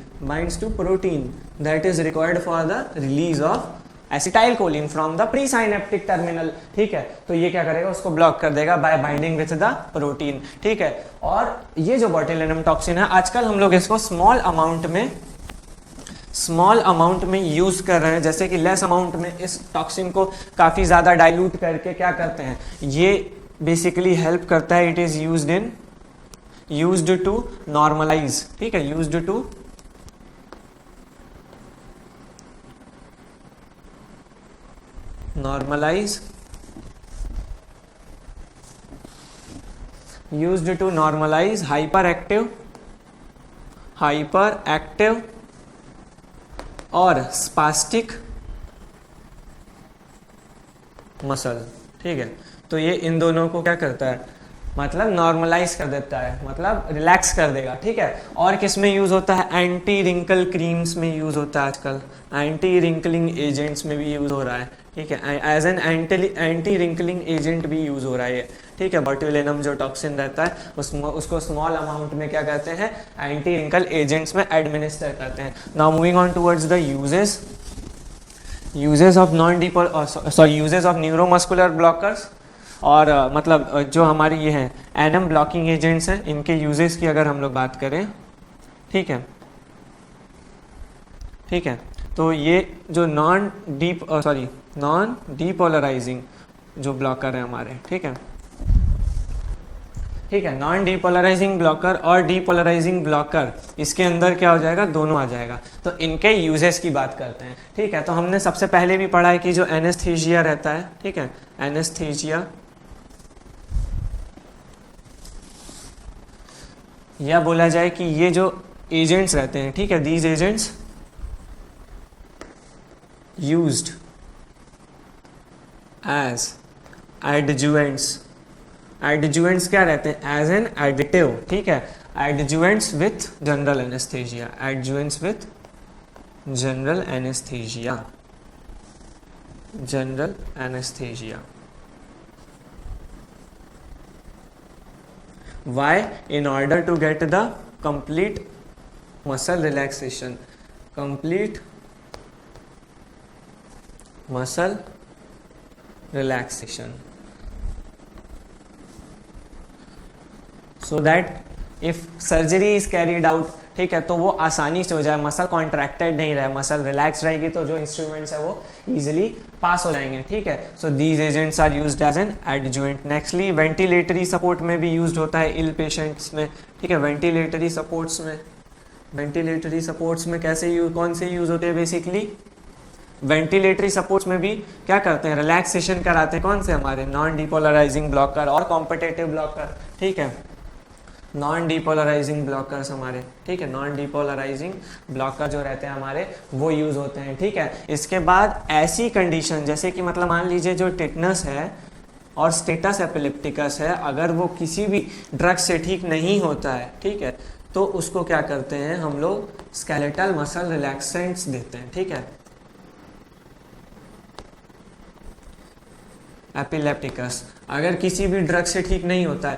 that is required for the release of acetyl choline from the pre synaptic terminal, ठीक है। तो ये क्या करेगा, उसको ब्लॉक कर देगा bye binding with the protein, ठीक है। और ये जो बोtulinum टॉक्सिन है, आजकल हम लोग इसको स्मॉल अमाउंट में यूज कर रहे हैं, जैसे कि लेस अमाउंट में इस टॉक्सिन को काफी ज्यादा डाइल्यूट करके क्या करते हैं, ये बेसिकली हेल्प करता है। It is used to normalise, ठीक है, used to normalise hyper active और स्पास्टिक मसल, ठीक है। तो ये इन दोनों को क्या करता है, मतलब नॉर्मलाइज कर देता है, मतलब रिलैक्स कर देगा, ठीक है। और किस में यूज होता है, एंटी रिंकल क्रीम्स में यूज होता है आजकल, एंटी रिंकलिंग एजेंट्स में भी यूज हो रहा है, ठीक है। As an anti wrinkling agent भी यूज हो रहा है, ठीक है। बोtulinum जो टॉक्सिन रहता है उसको स्मॉल अमाउंट में क्या करते हैं, एंटी रिंकल एजेंट्स में एडमिनिस्टर करते हैं। Now moving on towards the uses of neuromuscular blockers, और मतलब जो हमारी ये हैं एनएम ब्लॉकिंग एजेंट्स हैं, इनके यूजेस की अगर हम लोग बात करें, ठीक है। तो ये जो नॉन डीपोलराइजिंग जो ब्लॉकर है हमारे, ठीक है, नॉन डीपोलराइजिंग ब्लॉकर और डीपोलराइजिंग ब्लॉकर, इसके अंदर क्या हो जाएगा, दोनों आ जाएगा। तो इनके यूजेस की बात करते हैं, ठीक है। तो हमने सबसे पहले भी पढ़ा है कि जो एनेस्थीसिया रहता है, ठीक है, एनेस्थीसिया या बोला जाए कि ये जो एजेंट्स रहते हैं, ठीक है, these agents used as adjuvants क्या रहते हैं, एज एन एडिटिव, ठीक है, adjuvants with general anaesthesia. Why? In order to get the complete muscle relaxation, so that if surgery is carried out, ठीक है, तो वो आसानी से हो जाए, मसल कॉन्ट्रैक्टेड नहीं रहे, मसल रिलैक्स रहेगी, तो जो इंस्ट्रूमेंट्स है वो इजीली पास हो जाएंगे, ठीक है। So these agents are used as an adjuvant. Nextly ventilatory support में भी यूज्ड होता है इल पेशेंट्स में, ठीक है। वेंटिलेटरी सपोर्ट्स में कौन से यूज होते हैं, बेसिकली वेंटिलेटरी सपोर्ट्स में भी क्या करते हैं, रिलैक्सेशन कराते हैं, कौन से हमारे नॉन डीपोलराइजिंग ब्लॉकर और कॉम्पिटेटिव ब्लॉकर, ठीक है, नॉन डीपोलराइजिंग ब्लॉकर्स हमारे, ठीक है, नॉन डीपोलराइजिंग ब्लॉकर जो रहते हैं हमारे वो यूज होते हैं, ठीक है। इसके बाद ऐसी कंडीशन जैसे कि मतलब मान लीजिए जो टिटनस है और स्टेटस एपिलेप्टिकस है, अगर वो किसी भी ड्रग से ठीक नहीं होता है, ठीक है, तो उसको क्या करते हैं हम लोग, स्केलेटल मसल रिलैक्सेंट्स देते हैं, ठीक है। एपिलेप्टिकस अगर किसी भी ड्रग से ठीक नहीं होता है,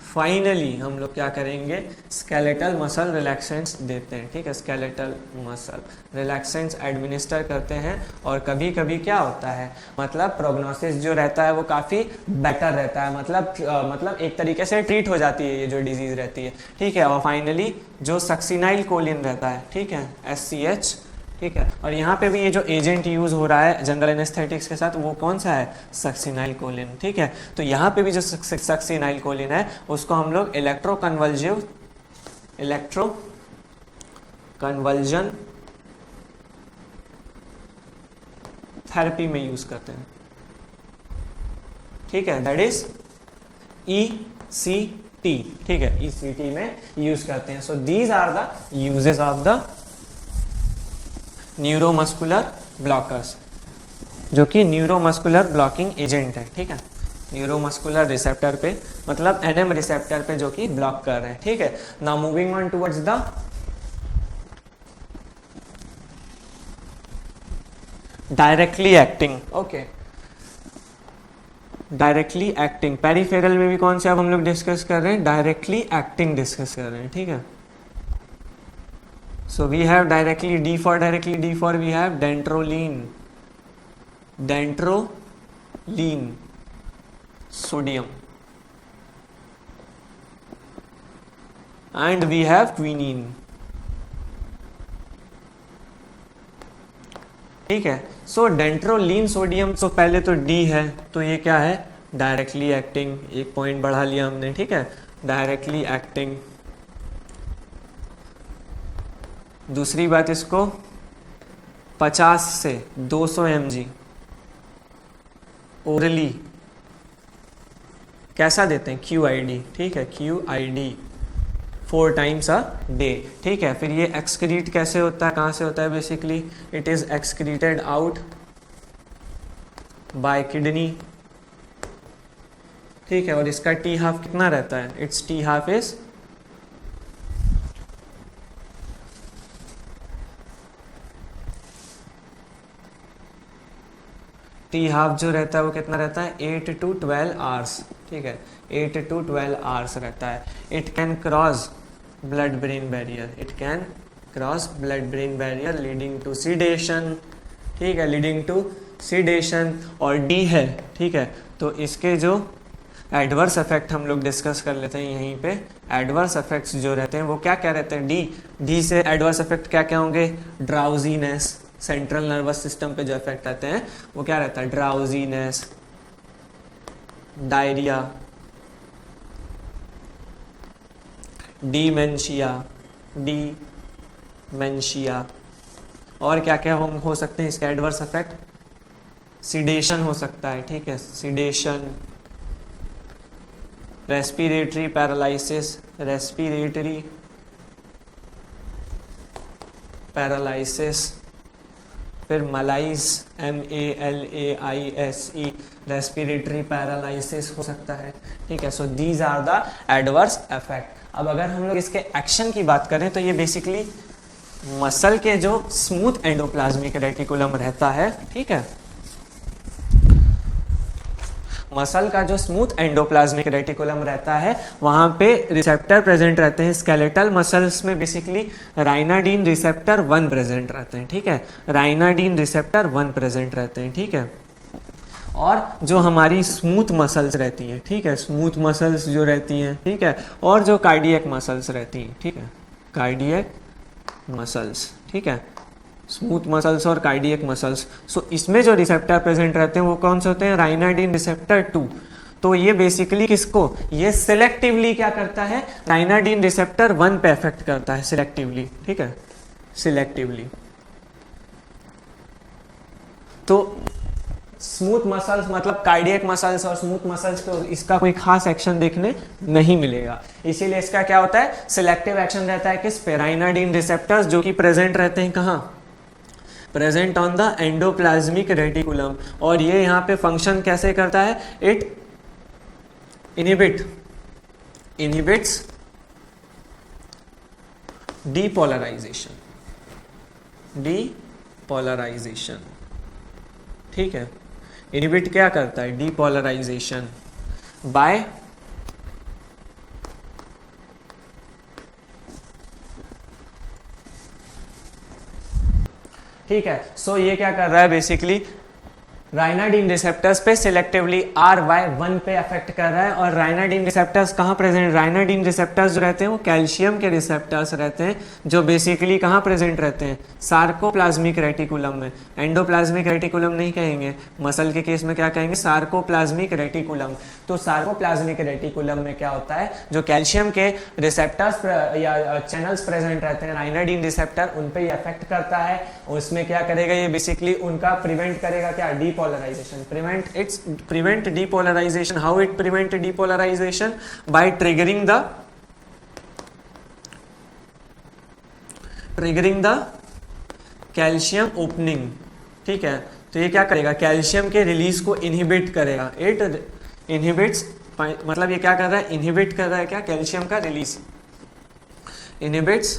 फाइनली हम लोग क्या करेंगे, स्केलेटल मसल रिलैक्सेंट्स देते हैं, ठीक है, स्केलेटल मसल रिलैक्सेंट्स एडमिनिस्टर करते हैं। और कभी कभी क्या होता है, मतलब प्रोग्नोसिस जो रहता है वो काफ़ी बेटर रहता है, मतलब एक तरीके से ट्रीट हो जाती है ये जो डिजीज़ रहती है, ठीक है। और फाइनली जो सक्सिनाइल कोलिन रहता है, ठीक है, SCH, ठीक है। और यहाँ पे भी ये जो एजेंट यूज हो रहा है जनरल एनेस्थेटिक्स के साथ, वो कौन सा है, सक्सिनाइल कोलिन, ठीक है। तो यहाँ पे भी जो सक्सिनाइल कोलिन है उसको हम लोग इलेक्ट्रो कन्वल्जन थेरेपी में यूज करते हैं, ठीक है, दैट इज ECT, ठीक है, ECT में यूज करते हैं। So these are the uses of the neuromuscular blockers, जो कि न्यूरोमस्कुलर ब्लॉकिंग एजेंट है, ठीक है, न्यूरोमस्कुलर रिसेप्टर पे, मतलब NM रिसेप्टर पे जो कि ब्लॉक कर रहे हैं, ठीक है। Now moving on towards the directly acting, okay, directly acting peripheral में भी कौन से अब हम लोग डिस्कस कर रहे हैं, डायरेक्टली एक्टिंग डिस्कस कर रहे हैं, ठीक है। So we have directly D for we have dantrolene, dantrolene sodium and we have quinine. ठीक है, सो डेंट्रोलीन सोडियम, तो पहले तो डी है, तो ये क्या है, डायरेक्टली एक्टिंग, एक पॉइंट बढ़ा लिया हमने। ठीक है, डायरेक्टली एक्टिंग। दूसरी बात, इसको 50 से 200 mg ओरली कैसा देते हैं, QID। ठीक है, QID 4 times a day। ठीक है, फिर ये एक्सक्रीट कैसे होता है, कहाँ से होता है, basically it is excreted out by kidney. ठीक है, और इसका टी हाफ कितना रहता है, it's T half is T half जो रहता है वो कितना रहता है, 8 to 12 आवर्स। ठीक है, 8 to 12 आवर्स रहता है। It can cross blood brain barrier, it can cross blood brain barrier leading to sedation. ठीक है, लीडिंग टू सीडेशन। और डी है, ठीक है, तो इसके जो एडवर्स इफेक्ट हम लोग डिस्कस कर लेते हैं यहीं पे। एडवर्स इफेक्ट्स जो रहते हैं वो क्या क्या रहते हैं, डी से एडवर्स इफेक्ट क्या क्या होंगे, ड्राउजीनेस, सेंट्रल नर्वस सिस्टम पे जो इफेक्ट आते हैं वो क्या रहता है, ड्राउजीनेस, डायरिया, डीमेंशिया, और क्या क्या हो सकते हैं इसके एडवर्स इफेक्ट, सीडेशन हो सकता है। ठीक है, sedation, respiratory paralysis, respiratory paralysis, फिर मलाइस, MALAISE, रेस्पिरेटरी पैरालिसिस हो सकता है। ठीक है, so these are the adverse effect. अब अगर हम लोग इसके एक्शन की बात करें तो ये बेसिकली मसल के जो स्मूथ एंडोप्लाज्मिक रेटिकुलम रहता है, ठीक है, मसल का जो स्मूथ एंडोप्लाज्मिक रेटिकुलम रहता है वहां पे रिसेप्टर प्रेजेंट रहते हैं। स्केलेटल मसल्स में बेसिकली राइनाडीन रिसेप्टर 1 प्रेजेंट रहते हैं। ठीक है, राइनाडीन रिसेप्टर 1 प्रेजेंट रहते हैं। ठीक है, और जो हमारी स्मूथ मसल्स रहती हैं, ठीक है, स्मूथ मसल्स जो रहती हैं, ठीक है, और जो कार्डियक मसल्स रहती हैं, ठीक है, कार्डियक मसल्स, ठीक है, स्मूथ मसल्स और कार्डियक मसल्स। सो इसमें जो रिसेप्टर प्रेजेंट रहते हैं वो कौन से होते हैं, राइनाडीन रिसेप्टर 2। तो ये बेसिकली किसको, ये सिलेक्टिवली क्या करता है, राइनाडीन रिसेप्टर 1 पे अफेक्ट करता है सिलेक्टिवली। ठीक है, सिलेक्टिवली। तो स्मूथ मसल्स मतलब कार्डियक मसल्स और स्मूथ मसल्स को इसका कोई खास एक्शन देखने नहीं मिलेगा, इसीलिए इसका क्या होता है, सिलेक्टिव एक्शन रहता है किस पे, राइनाडीन रिसेप्टर्स, जो कि प्रेजेंट रहते हैं कहाँ, present on the endoplasmic reticulum. और ये यहाँ पे फंक्शन कैसे करता है, इट इनहिबिट्स डीपोलराइजेशन। ठीक है, इनहिबिट क्या करता है, डीपोलराइजेशन बाय ठीक है। सो ये क्या कर रहा है, बेसिकली राइनाडीन रिसेप्टर्स पे सिलेक्टिवली RY1 पे अफेक्ट कर रहा है। और राइनाडीन रिसेप्टर्स कहाँ प्रेजेंट, राइनाडीन रिसेप्टर्स जो रहते हैं वो कैल्शियम के रिसेप्टर्स रहते हैं, जो बेसिकली कहाँ प्रेजेंट रहते हैं, सार्कोप्लाज्मिक रेटिकुलम में। एंडोप्लाज्मिक रेटिकुलम नहीं कहेंगे, मसल के केस में क्या कहेंगे, सार्कोप्लाज्मिक रेटिकुलम। तो सार्कोप्लाज्मिक रेटिकुलम में क्या होता है, जो कैल्शियम के रिसेप्टर्स या चैनल्स प्रेजेंट रहते हैं, राइनाडीन रिसेप्टर, उन पे ये अफेक्ट करता है। उसमें क्या करेगा, ये बेसिकली उनका प्रिवेंट करेगा क्या, depolarization, prevent depolarization. How it prevent depolarization? By triggering the calcium opening। ठीक है, तो ये क्या करेगा, कैल्शियम के रिलीज को इनहिबिट करेगा। इट इनहिबिट्स, मतलब ये क्या कर रहा है, इनहिबिट कर रहा है क्या, कैल्शियम का रिलीज, इनहिबिट्स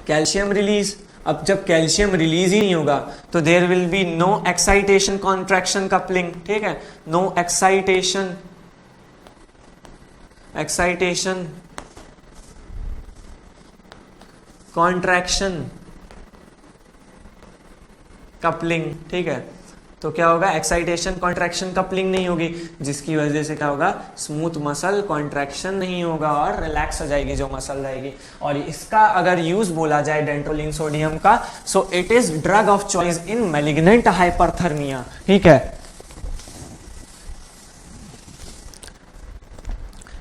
कैल्शियम रिलीज। अब जब कैल्शियम रिलीज ही नहीं होगा तो there will be no excitation contraction coupling. ठीक है, नो एक्साइटेशन कॉन्ट्रैक्शन कपलिंग, ठीक है। तो क्या होगा, एक्साइटेशन कॉन्ट्रैक्शन कपलिंग नहीं होगी, जिसकी वजह से क्या होगा, स्मूथ मसल कॉन्ट्रैक्शन नहीं होगा और रिलैक्स हो जाएगी जो मसल रहेगी। और इसका अगर यूज बोला जाए डेंट्रोलिन सोडियम का, सो it is drug of choice in malignant hyperthermia, ठीक है।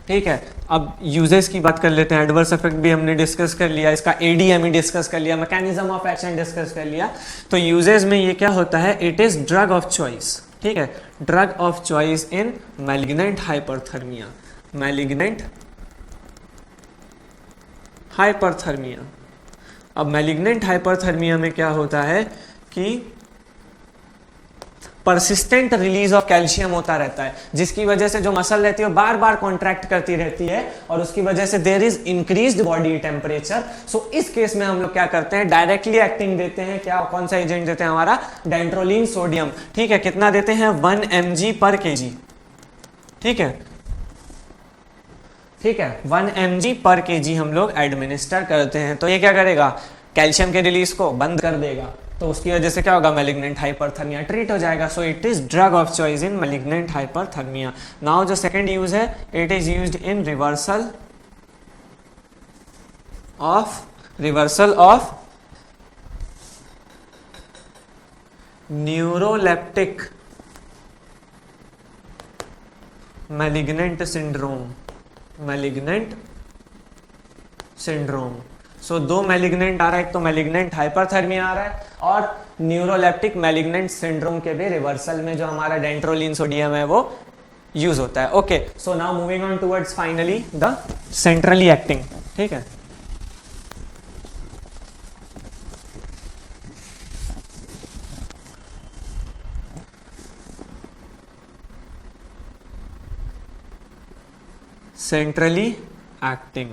ठीक है, अब यूजेस की बात कर लेते हैं। एडवर्स इफेक्ट भी हमने डिस्कस कर लिया, इसका एडीएमई डिस्कस कर लिया, मैकेनिज्म ऑफ एक्शन डिस्कस कर लिया। तो यूजेस में ये क्या होता है, it is drug of choice, ठीक है, drug of choice in malignant hyperthermia, malignant hyperthermia. अब मैलिग्नेंट हाइपरथर्मिया में क्या होता है कि परसिस्टेंट रिलीज ऑफ कैल्शियम होता रहता है, जिसकी वजह से जो मसल रहती है वो बार बार कॉन्ट्रैक्ट करती रहती है और उसकी वजह से there is increased body temperature. So इस केस में हम लोग क्या करते हैं, डायरेक्टली एक्टिंग देते हैं, क्या कौन सा एजेंट देते हैं, हमारा डेंट्रोलिन सोडियम, ठीक है। कितना देते हैं, 1 mg पर kg, ठीक है, ठीक है, 1 mg पर kg हम लोग एडमिनिस्टर करते हैं। तो ये क्या करेगा, कैल्शियम के रिलीज को बंद कर देगा, तो उसकी वजह से क्या होगा, मैलिग्नेंट हाइपरथर्मिया ट्रीट हो जाएगा। So it is drug of choice in malignant hyperthermia. Now जो सेकंड यूज है, it is used in reversal of neuroleptic malignant syndrome. So दो मैलिग्नेंट आ रहा है, एक तो मैलिग्नेंट हाइपरथर्मिया आ रहा है और न्यूरोलेप्टिक मैलिग्नेंट सिंड्रोम के भी रिवर्सल में जो हमारा डेंट्रोलिन सोडियम है वो यूज होता है। Okay, so now moving on towards finally the centrally acting, ठीक है। Centrally acting